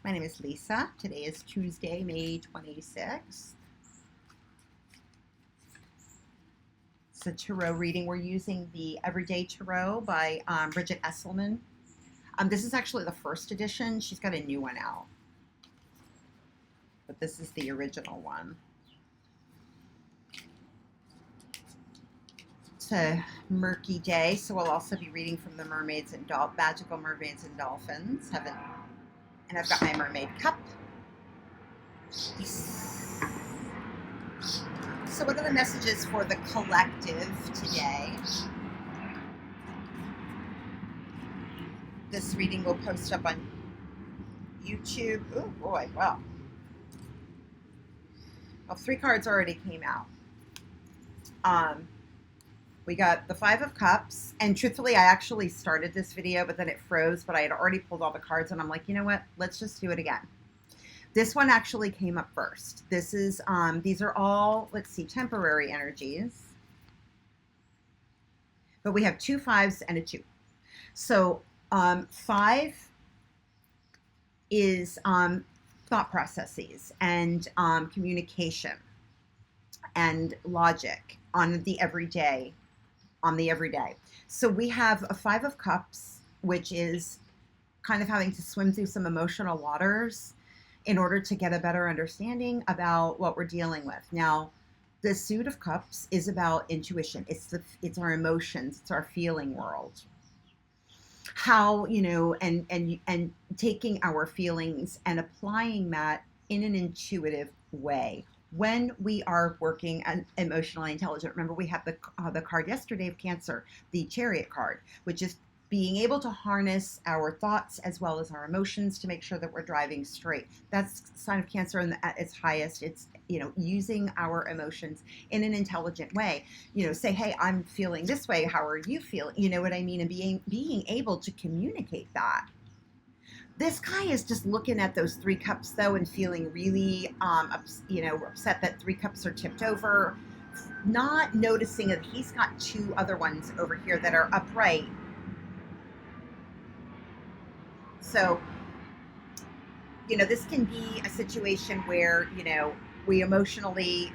My name is Lisa. Today is Tuesday, May 26th. It's a tarot reading. We're using the Everyday Tarot by Brigit Esselmont. This is actually the first edition. She's got a new one out, but this is the original one. It's a murky day, so we'll also be reading from the Mermaids and Magical Mermaids and Dolphins. And I've got my mermaid cup. So what are the messages for the collective today? This reading will post up on YouTube. Oh boy, wow. Well, 3 cards already came out. We got the 5 of Cups, and truthfully, I actually started this video, but then it froze, but I had already pulled all the cards, and I'm like, you know what? Let's just do it again. This one actually came up first. This is, these are all, let's see, temporary energies. But we have 2 5s and a 2. So 5 is thought processes and communication and logic on the everyday. So we have a 5 of Cups, which is kind of having to swim through some emotional waters in order to get a better understanding about what we're dealing with. Now, the Suit of Cups is about intuition. It's our emotions. It's our feeling world. How, and taking our feelings and applying that in an intuitive way. When we are working and emotionally intelligent, remember we have the card yesterday of Cancer, the Chariot card, which is being able to harness our thoughts as well as our emotions to make sure that we're driving straight. That's sign of Cancer at its highest. It's, using our emotions in an intelligent way. Say, hey, I'm feeling this way. How are you feeling? You know what I mean? And being able to communicate that. This guy is just looking at those 3 cups, though, and feeling really, upset that 3 cups are tipped over, not noticing that he's got 2 other ones over here that are upright. So, this can be a situation where, we emotionally,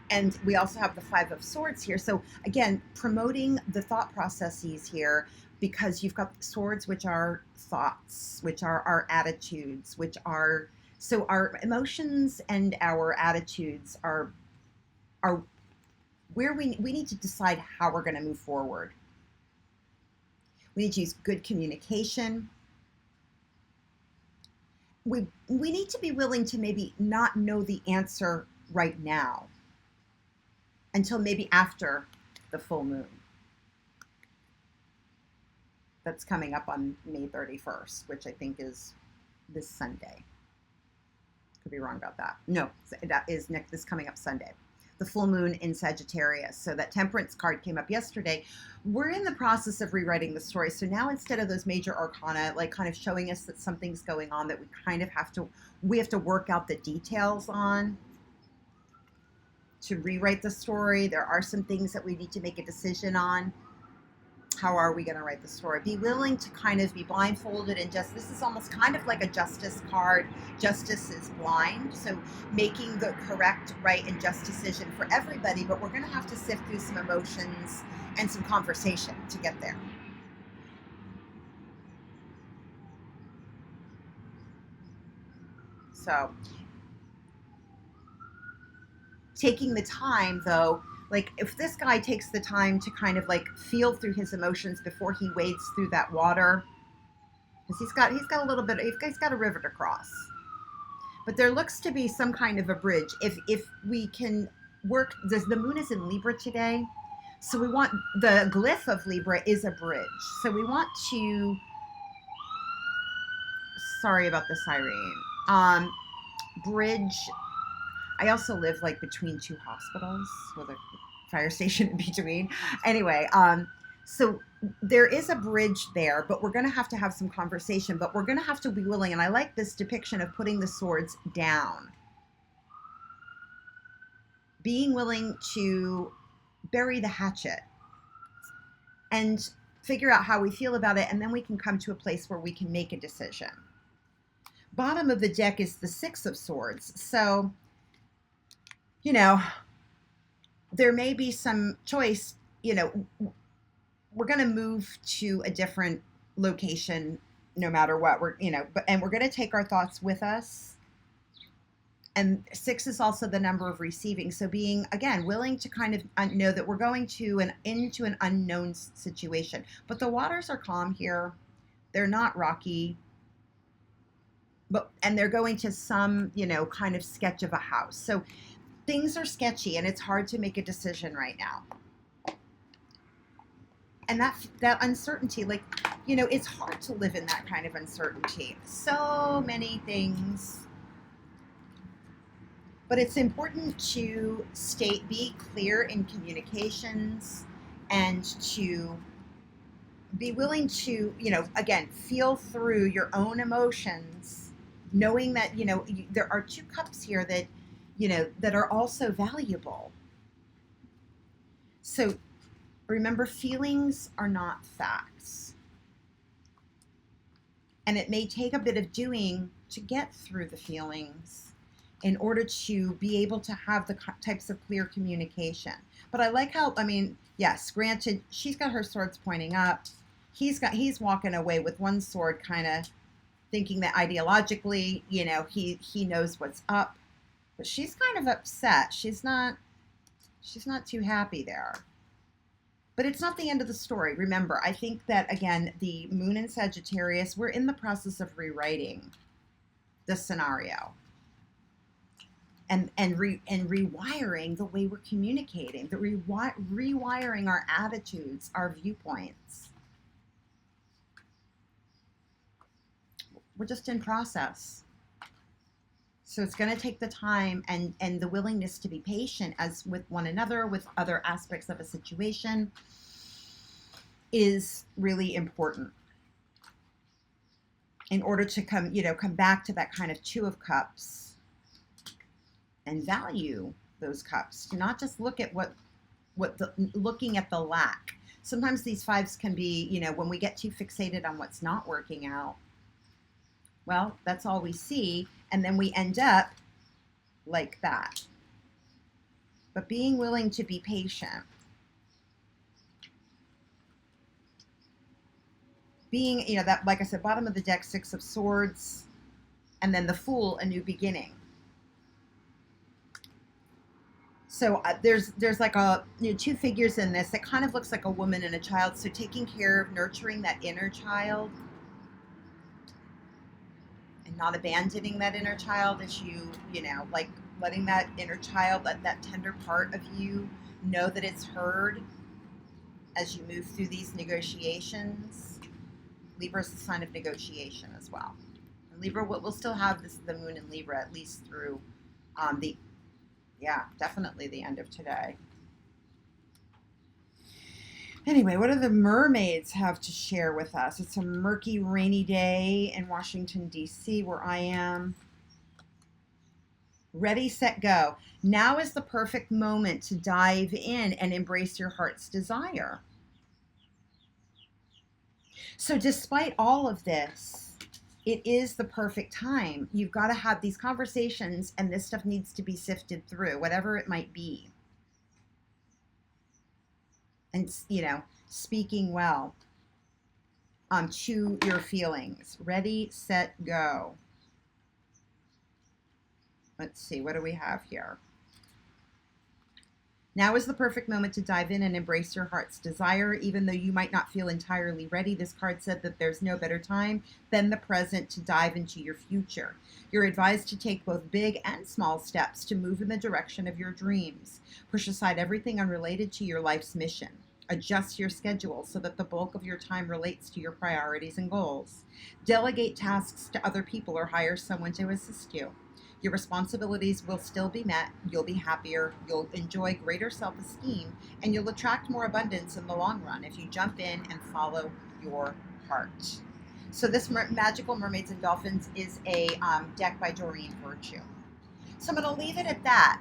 and we also have the 5 of Swords here. So, again, promoting the thought processes here, because you've got swords, which are thoughts, which are our attitudes, so our emotions and our attitudes are where we need to decide how we're going to move forward. We need to use good communication. We need to be willing to maybe not know the answer right now until maybe after the full moon. That's coming up on May 31st, which I think is this Sunday. Could be wrong about that. No, that is this coming up Sunday. The full moon in Sagittarius. So that Temperance card came up yesterday. We're in the process of rewriting the story. So now, instead of those major arcana, like kind of showing us that something's going on that we kind of have to work out the details on to rewrite the story. There are some things that we need to make a decision on. How are we going to write the story? Be willing to kind of be blindfolded and this is almost kind of like a justice card. Justice is blind. So making the correct, right, and just decision for everybody, but we're going to have to sift through some emotions and some conversation to get there. So taking the time, though, like if this guy takes the time to kind of like feel through his emotions before he wades through that water, because he's got a little bit, he's got a river to cross. But there looks to be some kind of a bridge. If we can work, the moon is in Libra today, so we want, the glyph of Libra is a bridge. So we want to, sorry about the siren, bridge. I also live like between 2 hospitals with a fire station in between. Anyway, so there is a bridge there, but we're going to have some conversation, but we're going to have to be willing. And I like this depiction of putting the swords down. Being willing to bury the hatchet and figure out how we feel about it. And then we can come to a place where we can make a decision. bottom of the deck is the Six of Swords. So, you know, there may be some choice, you know, we're going to move to a different location no matter what. And we're going to take our thoughts with us. And 6 is also the number of receiving. So being, again, willing to kind of know that we're going into an unknown situation. But the waters are calm here. They're not rocky. And they're going to some, kind of sketch of a house. So things are sketchy and it's hard to make a decision right now. And that uncertainty, it's hard to live in that kind of uncertainty. So many things. But it's important to be clear in communications and to be willing to, again, feel through your own emotions, knowing that, there are 2 cups here that, that are also valuable. So remember, feelings are not facts. And it may take a bit of doing to get through the feelings in order to be able to have the types of clear communication. But I like how, yes, granted, she's got her swords pointing up. He's walking away with one sword, kind of thinking that ideologically, he knows what's up. But she's kind of upset. She's not too happy there. But it's not the end of the story. Remember, I think that, again, the moon in Sagittarius, we're in the process of rewriting this scenario. And rewiring the way we're communicating, rewiring our attitudes, our viewpoints. We're just in process. So it's going to take the time and the willingness to be patient as with one another, with other aspects of a situation, is really important in order to come back to that kind of 2 of Cups. And value those cups. Do not just look at looking at the lack. Sometimes these 5s can be, when we get too fixated on what's not working out, well, that's all we see, and then we end up like that. But being willing to be patient, being, that, like I said, bottom of the deck, 6 of Swords, and then the Fool, a new beginning. So there's like 2 figures in this that kind of looks like a woman and a child. So taking care of nurturing that inner child and not abandoning that inner child as you letting that inner child, that tender part of you know that it's heard as you move through these negotiations. Libra is the sign of negotiation as well. And Libra will still have the moon in Libra at least through definitely the end of today. Anyway, what do the mermaids have to share with us? It's a murky, rainy day in Washington, D.C., where I am. Ready, set, go. Now is the perfect moment to dive in and embrace your heart's desire. So despite all of this, it is the perfect time. You've got to have these conversations, and this stuff needs to be sifted through, whatever it might be. And, speaking well to your feelings. Ready, set, go. Let's see, what do we have here? Now is the perfect moment to dive in and embrace your heart's desire. Even though you might not feel entirely ready, this card said that there's no better time than the present to dive into your future. You're advised to take both big and small steps to move in the direction of your dreams. Push aside everything unrelated to your life's mission. Adjust your schedule so that the bulk of your time relates to your priorities and goals. Delegate tasks to other people or hire someone to assist you. Your responsibilities will still be met, you'll be happier, you'll enjoy greater self-esteem, and you'll attract more abundance in the long run if you jump in and follow your heart. So this Magical Mermaids and Dolphins is a deck by Doreen Virtue. So I'm going to leave it at that.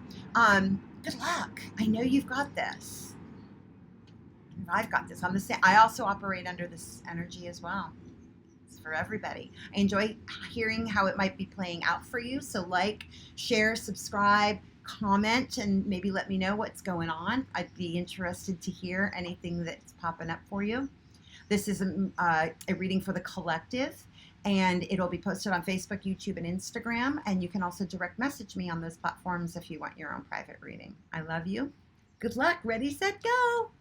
Good luck. I know you've got this. I've got this. I also operate under this energy as well. It's for everybody. I enjoy hearing how it might be playing out for you. So like, share, subscribe, comment, and maybe let me know what's going on. I'd be interested to hear anything that's popping up for you. This is a reading for the collective, and it'll be posted on Facebook, YouTube, and Instagram. And you can also direct message me on those platforms if you want your own private reading. I love you. Good luck. Ready, set, go.